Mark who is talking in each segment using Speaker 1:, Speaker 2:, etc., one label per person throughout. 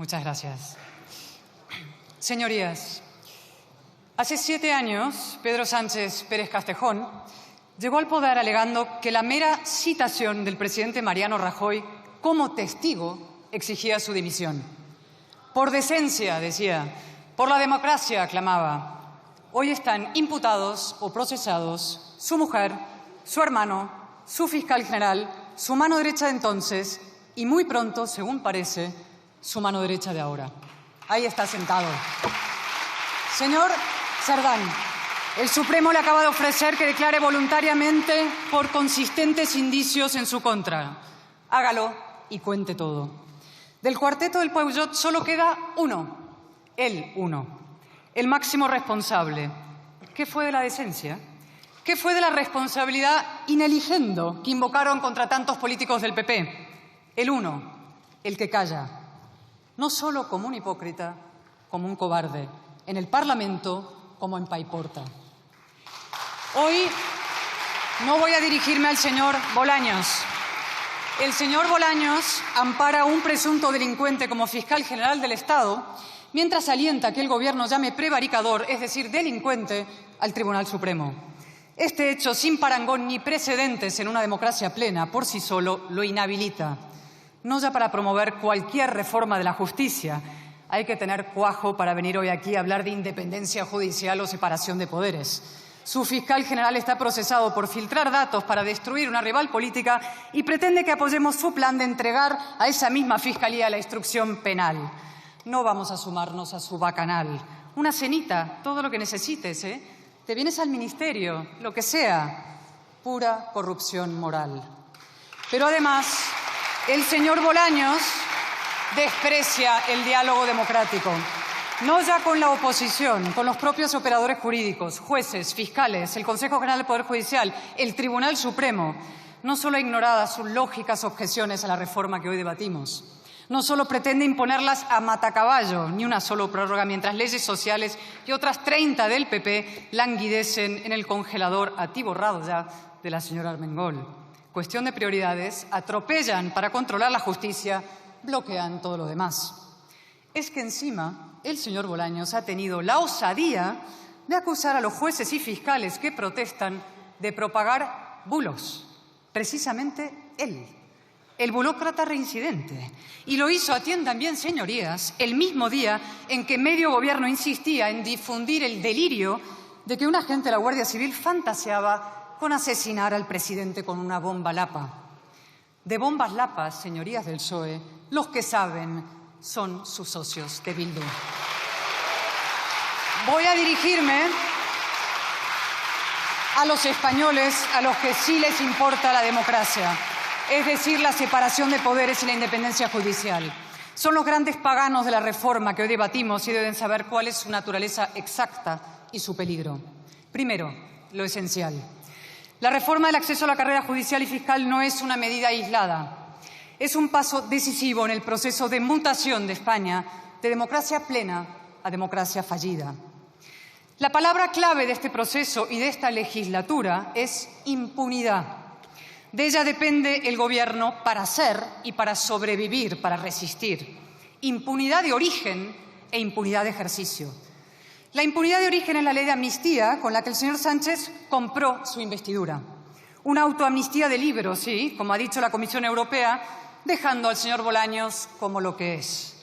Speaker 1: Muchas gracias. Señorías, hace 7 años, Pedro Sánchez Pérez Castejón llegó al poder alegando que la mera citación del presidente Mariano Rajoy como testigo exigía su dimisión. Por decencia, decía, por la democracia, clamaba. Hoy están imputados o procesados su mujer, su hermano, su fiscal general, su mano derecha de entonces y muy pronto, según parece, su mano derecha de ahora. Ahí está sentado. Señor Cerdán, el Supremo le acaba de ofrecer que declare voluntariamente por consistentes indicios en su contra. Hágalo y cuente todo. Del cuarteto del Peugeot solo queda uno, el máximo responsable. ¿Qué fue de la decencia? ¿Qué fue de la responsabilidad in eligendo que invocaron contra tantos políticos del PP? El uno, el que calla. No solo como un hipócrita, como un cobarde, en el Parlamento como en Paiporta. Hoy no voy a dirigirme al señor Bolaños. El señor Bolaños ampara a un presunto delincuente como fiscal general del Estado, mientras alienta que el Gobierno llame prevaricador, es decir, delincuente, al Tribunal Supremo. Este hecho, sin parangón ni precedentes en una democracia plena, por sí solo lo inhabilita. No ya para promover cualquier reforma de la justicia. Hay que tener cuajo para venir hoy aquí a hablar de independencia judicial o separación de poderes. Su fiscal general está procesado por filtrar datos para destruir una rival política y pretende que apoyemos su plan de entregar a esa misma fiscalía la instrucción penal. No vamos a sumarnos a su bacanal. Una cenita, todo lo que necesites, ¿eh? Te vienes al ministerio, lo que sea. Pura corrupción moral. Pero además, el señor Bolaños desprecia el diálogo democrático. No ya con la oposición, con los propios operadores jurídicos, jueces, fiscales, el Consejo General del Poder Judicial, el Tribunal Supremo. No solo ha ignorado sus lógicas objeciones a la reforma que hoy debatimos. No solo pretende imponerlas a matacaballo, ni una sola prórroga, mientras leyes sociales y otras 30 del PP languidecen en el congelador atiborrado ya de la señora Armengol. Cuestión de prioridades, atropellan para controlar la justicia, bloquean todo lo demás. Es que encima el señor Bolaños ha tenido la osadía de acusar a los jueces y fiscales que protestan de propagar bulos. Precisamente él, el bulócrata reincidente. Y lo hizo, atiendan bien, señorías, el mismo día en que medio gobierno insistía en difundir el delirio de que un agente de la Guardia Civil fantaseaba con asesinar al presidente con una bomba lapa. De bombas lapas, señorías del PSOE, los que saben son sus socios de Bildu. Voy a dirigirme a los españoles a los que sí les importa la democracia, es decir, la separación de poderes y la independencia judicial. Son los grandes paganos de la reforma que hoy debatimos y deben saber cuál es su naturaleza exacta y su peligro. Primero, lo esencial. La reforma del acceso a la carrera judicial y fiscal no es una medida aislada. Es un paso decisivo en el proceso de mutación de España de democracia plena a democracia fallida. La palabra clave de este proceso y de esta legislatura es impunidad. De ella depende el Gobierno para ser y para sobrevivir, para resistir. Impunidad de origen e impunidad de ejercicio. La impunidad de origen es la ley de amnistía con la que el señor Sánchez compró su investidura. Una autoamnistía de libro, sí, como ha dicho la Comisión Europea, dejando al señor Bolaños como lo que es.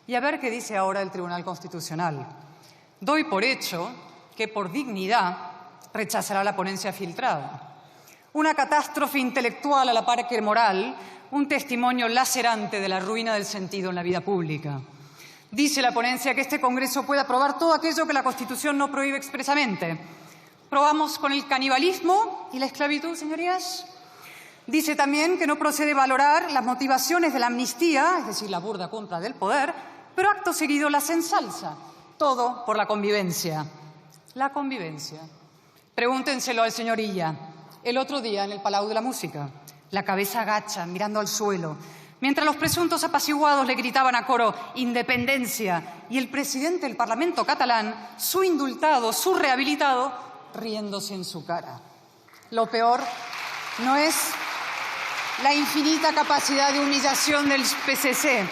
Speaker 1: Y a ver qué dice ahora el Tribunal Constitucional. Doy por hecho que por dignidad rechazará la ponencia filtrada. Una catástrofe intelectual a la par que moral, un testimonio lacerante de la ruina del sentido en la vida pública. Dice la ponencia que este Congreso puede aprobar todo aquello que la Constitución no prohíbe expresamente. ¿Probamos con el canibalismo y la esclavitud, señorías? Dice también que no procede valorar las motivaciones de la amnistía, es decir, la burda compra del poder, pero acto seguido las ensalza. Todo por la convivencia. La convivencia. Pregúntenselo al señor Illa. El otro día en el Palau de la Música, la cabeza agacha, mirando al suelo, mientras los presuntos apaciguados le gritaban a coro «independencia» y el presidente del Parlamento catalán, su indultado, su rehabilitado, riéndose en su cara. Lo peor no es la infinita capacidad de humillación del PSC.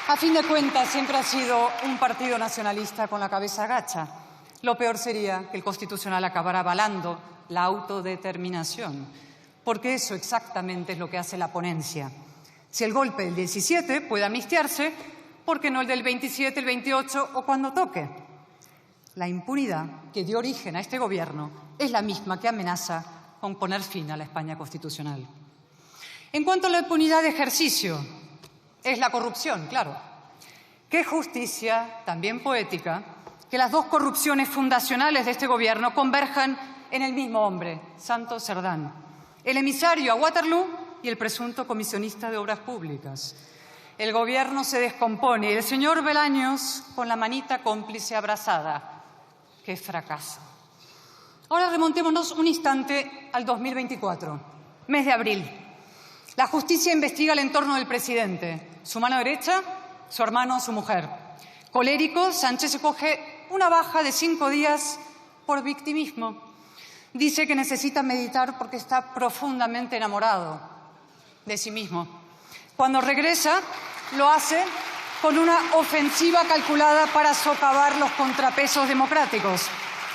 Speaker 1: A fin de cuentas, siempre ha sido un partido nacionalista con la cabeza agacha. Lo peor sería que el Constitucional acabara avalando la autodeterminación, porque eso exactamente es lo que hace la ponencia. Si el golpe del 17 puede amnistiarse, ¿por qué no el del 27, el 28 o cuando toque? La impunidad que dio origen a este Gobierno es la misma que amenaza con poner fin a la España constitucional. En cuanto a la impunidad de ejercicio, es la corrupción, claro. Qué justicia, también poética, que las dos corrupciones fundacionales de este Gobierno converjan en el mismo hombre, Santos Cerdán, el emisario a Waterloo y el presunto comisionista de obras públicas. El Gobierno se descompone y el señor Bolaños con la manita cómplice abrazada. ¡Qué fracaso! Ahora remontémonos un instante al 2024, mes de abril. La justicia investiga el entorno del presidente, su mano derecha, su hermano, su mujer. Colérico, Sánchez se coge una baja de 5 días por victimismo. Dice que necesita meditar porque está profundamente enamorado de sí mismo. Cuando regresa, lo hace con una ofensiva calculada para socavar los contrapesos democráticos: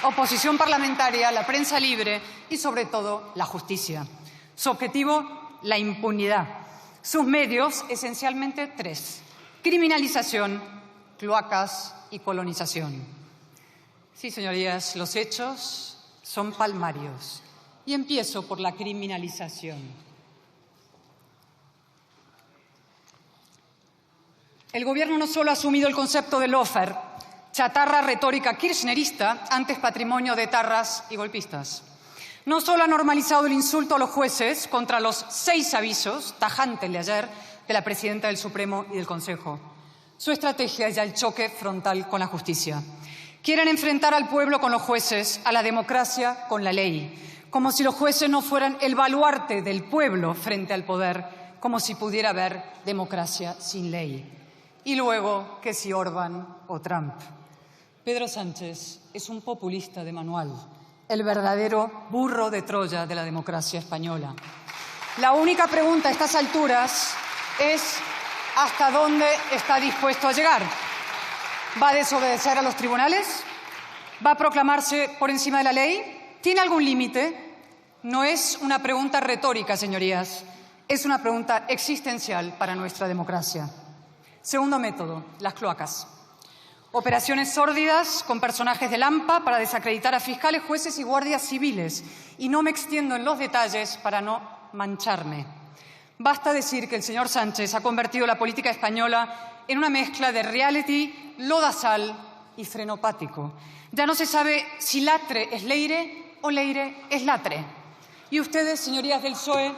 Speaker 1: oposición parlamentaria, la prensa libre y, sobre todo, la justicia. Su objetivo, la impunidad. Sus medios, esencialmente 3: criminalización, cloacas y colonización. Sí, señorías, los hechos son palmarios. Y empiezo por la criminalización. El Gobierno no solo ha asumido el concepto de lawfare, chatarra retórica kirchnerista, antes patrimonio de etarras y golpistas. No solo ha normalizado el insulto a los jueces contra los 6 avisos tajantes de ayer de la presidenta del Supremo y del Consejo. Su estrategia es ya el choque frontal con la justicia. Quieren enfrentar al pueblo con los jueces, a la democracia con la ley, como si los jueces no fueran el baluarte del pueblo frente al poder, como si pudiera haber democracia sin ley. Y luego, que si Orbán o Trump. Pedro Sánchez es un populista de manual, el verdadero burro de Troya de la democracia española. La única pregunta a estas alturas es ¿hasta dónde está dispuesto a llegar? ¿Va a desobedecer a los tribunales? ¿Va a proclamarse por encima de la ley? ¿Tiene algún límite? No es una pregunta retórica, señorías, es una pregunta existencial para nuestra democracia. Segundo método, las cloacas. Operaciones sórdidas con personajes del AMPA para desacreditar a fiscales, jueces y guardias civiles. Y no me extiendo en los detalles para no mancharme. Basta decir que el señor Sánchez ha convertido la política española en una mezcla de reality, lodazal y frenopático. Ya no se sabe si Latre es Leire o Leire es Latre. Y ustedes, señorías del PSOE,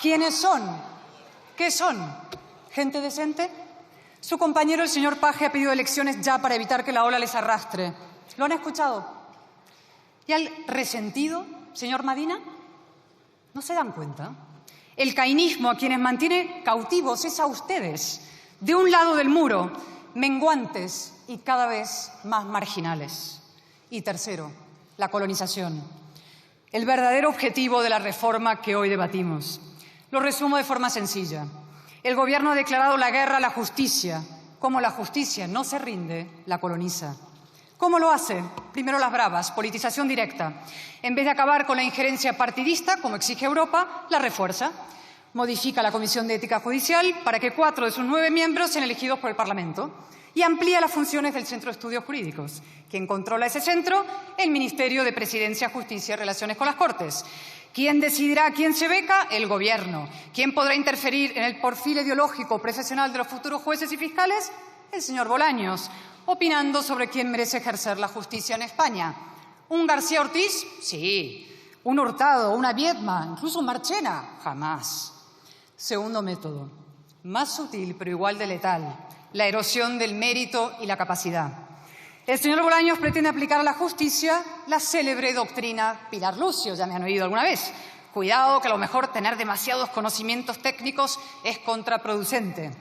Speaker 1: ¿quiénes son? ¿Qué son? ¿Gente decente? Su compañero, el señor Paje, ha pedido elecciones ya para evitar que la ola les arrastre. ¿Lo han escuchado? ¿Y al resentido, señor Madina? ¿No se dan cuenta? El caínismo a quienes mantiene cautivos es a ustedes, de un lado del muro, menguantes y cada vez más marginales. Y tercero, la colonización, el verdadero objetivo de la reforma que hoy debatimos. Lo resumo de forma sencilla. El Gobierno ha declarado la guerra a la justicia. Como la justicia no se rinde, la coloniza. ¿Cómo lo hace? Primero las bravas, politización directa. En vez de acabar con la injerencia partidista, como exige Europa, la refuerza. Modifica la Comisión de Ética Judicial para que 4 de sus 9 miembros sean elegidos por el Parlamento y amplía las funciones del Centro de Estudios Jurídicos. ¿Quién controla ese centro? El Ministerio de Presidencia, Justicia y Relaciones con las Cortes. ¿Quién decidirá a quién se beca? El Gobierno. ¿Quién podrá interferir en el perfil ideológico profesional de los futuros jueces y fiscales? El señor Bolaños, opinando sobre quién merece ejercer la justicia en España. ¿Un García Ortiz? Sí. ¿Un Hurtado, una Viedma, incluso un Marchena? Jamás. Segundo método, más sutil pero igual de letal, la erosión del mérito y la capacidad. El señor Bolaños pretende aplicar a la justicia la célebre doctrina Pilar Lucio, ya me han oído alguna vez. Cuidado, que a lo mejor tener demasiados conocimientos técnicos es contraproducente.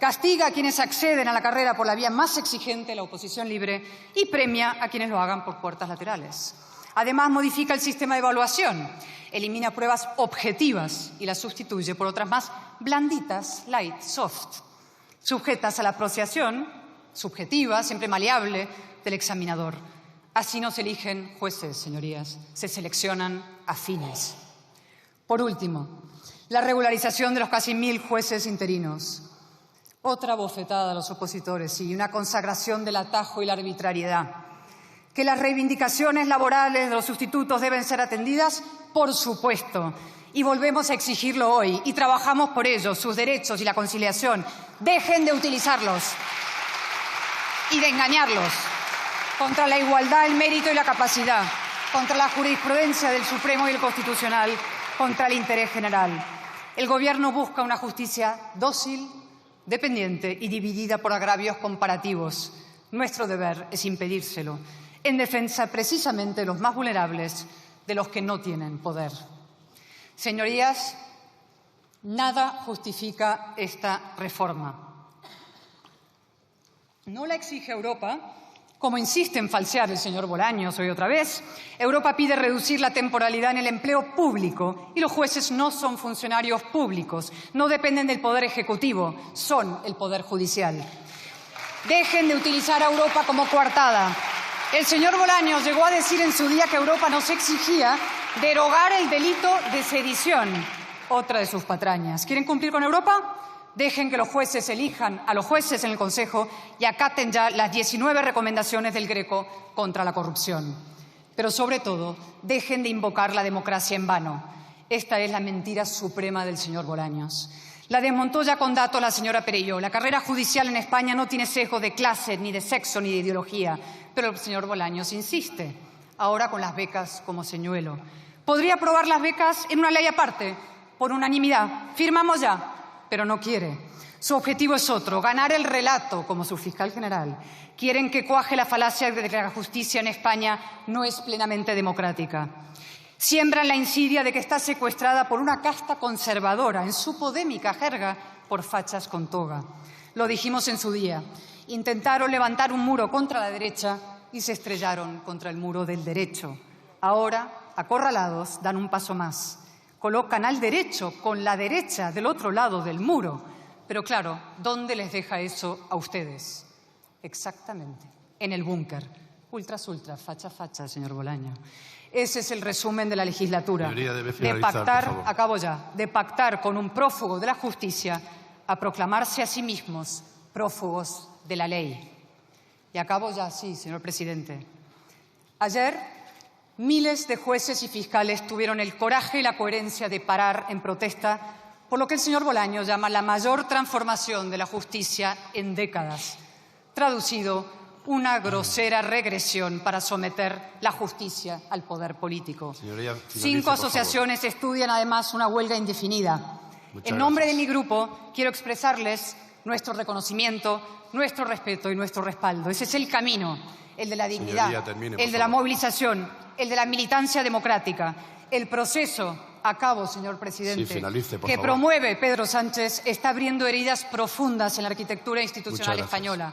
Speaker 1: Castiga a quienes acceden a la carrera por la vía más exigente, la oposición libre, y premia a quienes lo hagan por puertas laterales. Además, modifica el sistema de evaluación, elimina pruebas objetivas y las sustituye por otras más blanditas, light, soft. sujetas a la apreciación subjetiva, siempre maleable, del examinador. Así no se eligen jueces, señorías, se seleccionan afines. Por último, la regularización de los casi 1000 jueces interinos. Otra bofetada a los opositores y una consagración del atajo y la arbitrariedad. ¿Que las reivindicaciones laborales de los sustitutos deben ser atendidas? Por supuesto. Y volvemos a exigirlo hoy y trabajamos por ello, sus derechos y la conciliación. Dejen de utilizarlos y de engañarlos contra la igualdad, el mérito y la capacidad, contra la jurisprudencia del Supremo y el Constitucional, contra el interés general. El Gobierno busca una justicia dócil, dependiente y dividida por agravios comparativos. Nuestro deber es impedírselo, en defensa precisamente de los más vulnerables, de los que no tienen poder. Señorías, nada justifica esta reforma. No la exige Europa, como insiste en falsear el señor Bolaños hoy otra vez. Europa pide reducir la temporalidad en el empleo público y los jueces no son funcionarios públicos, no dependen del Poder Ejecutivo, son el Poder Judicial. Dejen de utilizar a Europa como coartada. El señor Bolaños llegó a decir en su día que Europa nos exigía derogar el delito de sedición, otra de sus patrañas. ¿Quieren cumplir con Europa? Dejen que los jueces elijan a los jueces en el Consejo y acaten ya las 19 recomendaciones del Greco contra la corrupción. Pero, sobre todo, dejen de invocar la democracia en vano. Esta es la mentira suprema del señor Bolaños. La desmontó ya con datos la señora Perelló. La carrera judicial en España no tiene sesgo de clase, ni de sexo, ni de ideología. Pero el señor Bolaños insiste, ahora con las becas como señuelo. Podría aprobar las becas en una ley aparte, por unanimidad. Firmamos ya. Pero no quiere. Su objetivo es otro, ganar el relato como su fiscal general. Quieren que cuaje la falacia de que la justicia en España no es plenamente democrática. Siembran la insidia de que está secuestrada por una casta conservadora, en su podémica jerga, por fachas con toga. Lo dijimos en su día. Intentaron levantar un muro contra la derecha y se estrellaron contra el muro del derecho. Ahora, acorralados, dan un paso más. Colocan al derecho con la derecha del otro lado del muro. Pero claro, ¿dónde les deja eso a ustedes? Exactamente, en el búnker. Ultras, facha, facha, señor Bolaño. Ese es el resumen de la legislatura. De pactar, acabo ya, de pactar con un prófugo de la justicia a proclamarse a sí mismos prófugos de la ley. Y acabo ya, sí, señor presidente. Ayer, miles de jueces y fiscales tuvieron el coraje y la coherencia de parar en protesta por lo que el señor Bolaños llama la mayor transformación de la justicia en décadas. Traducido, una grosera regresión para someter la justicia al poder político.
Speaker 2: Señoría, finalice,
Speaker 1: 5 asociaciones estudian además una huelga indefinida. En nombre de mi grupo quiero expresarles nuestro reconocimiento, nuestro respeto y nuestro respaldo. Ese es el camino, el de la dignidad, el de la movilización, el de la militancia democrática, el proceso, acabo, señor presidente,
Speaker 2: sí, finalice, por
Speaker 1: que
Speaker 2: favor.
Speaker 1: promueve Pedro Sánchez está abriendo heridas profundas en la arquitectura institucional española.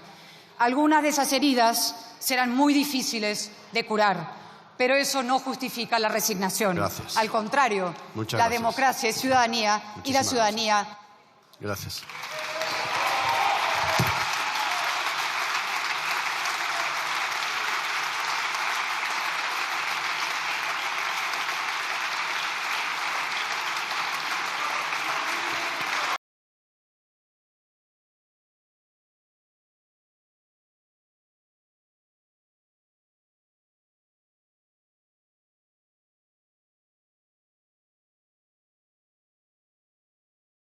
Speaker 1: Algunas de esas heridas serán muy difíciles de curar, pero eso no justifica la resignación.
Speaker 2: Gracias.
Speaker 1: Al contrario, la democracia es ciudadanía y la ciudadanía...
Speaker 2: Gracias.